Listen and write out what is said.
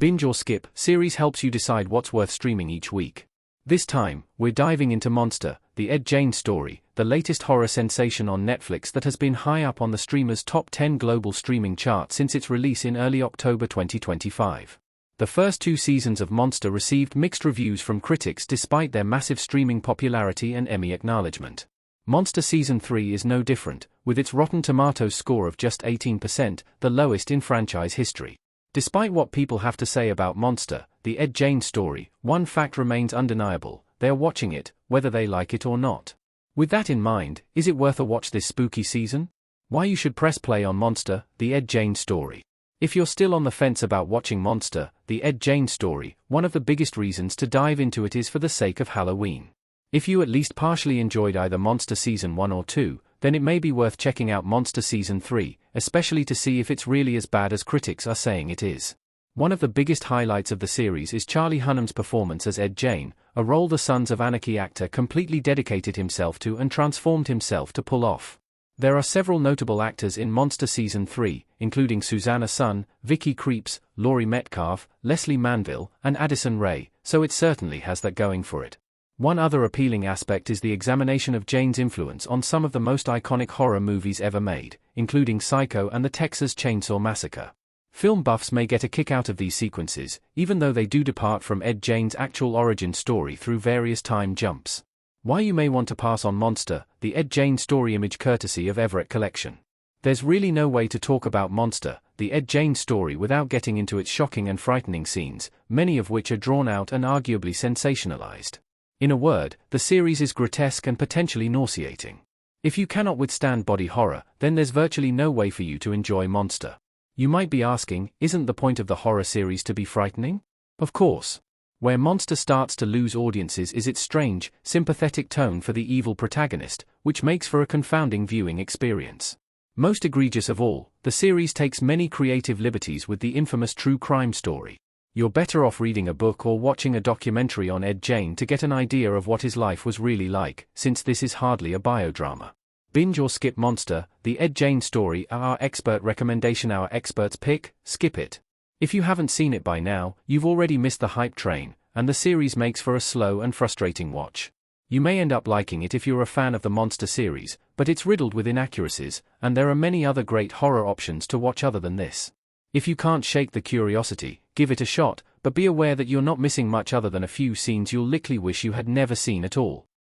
Binge or Skip series helps you decide what's worth streaming each week. This time, we're diving into Monster, the Gein story, the latest horror sensation on Netflix that has been high up on the streamer's top 10 global streaming chart since its release in early October 2025. The first 2 seasons of Monster received mixed reviews from critics despite their massive streaming popularity and Emmy acknowledgement. Monster Season 3 is no different, with its Rotten Tomatoes score of just 18%, the lowest in franchise history. Despite what people have to say about Monster, the Gein story, one fact remains undeniable: they're watching it, whether they like it or not. With that in mind, is it worth a watch this spooky season? Why you should press play on Monster, the Gein story. If you're still on the fence about watching Monster, the Gein story, one of the biggest reasons to dive into it is for the sake of Halloween. If you at least partially enjoyed either Monster Season 1 or 2, then it may be worth checking out Monster Season 3, especially to see if it's really as bad as critics are saying it is. One of the biggest highlights of the series is Charlie Hunnam's performance as Gein, a role the Sons of Anarchy actor completely dedicated himself to and transformed himself to pull off. There are several notable actors in Monster Season 3, including Susanna Sun, Vicky Krieps, Laurie Metcalf, Leslie Manville, and Addison Rae, so it certainly has that going for it. One other appealing aspect is the examination of Gein's influence on some of the most iconic horror movies ever made, including Psycho and the Texas Chainsaw Massacre. Film buffs may get a kick out of these sequences, even though they do depart from Gein's actual origin story through various time jumps. Why you may want to pass on Monster, the Gein story image courtesy of Everett Collection. There's really no way to talk about Monster, the Gein story without getting into its shocking and frightening scenes, many of which are drawn out and arguably sensationalized. In a word, the series is grotesque and potentially nauseating. If you cannot withstand body horror, then there's virtually no way for you to enjoy Monster. You might be asking, isn't the point of the horror series to be frightening? Of course. Where Monster starts to lose audiences is its strange, sympathetic tone for the evil protagonist, which makes for a confounding viewing experience. Most egregious of all, the series takes many creative liberties with the infamous true crime story. You're better off reading a book or watching a documentary on Gein to get an idea of what his life was really like, since this is hardly a biodrama. Binge or Skip Monster, the Gein story are our expert recommendation, our experts pick, skip it. If you haven't seen it by now, you've already missed the hype train, and the series makes for a slow and frustrating watch. You may end up liking it if you're a fan of the Monster series, but it's riddled with inaccuracies, and there are many other great horror options to watch other than this. If you can't shake the curiosity, give it a shot, but be aware that you're not missing much other than a few scenes you'll likely wish you had never seen at all.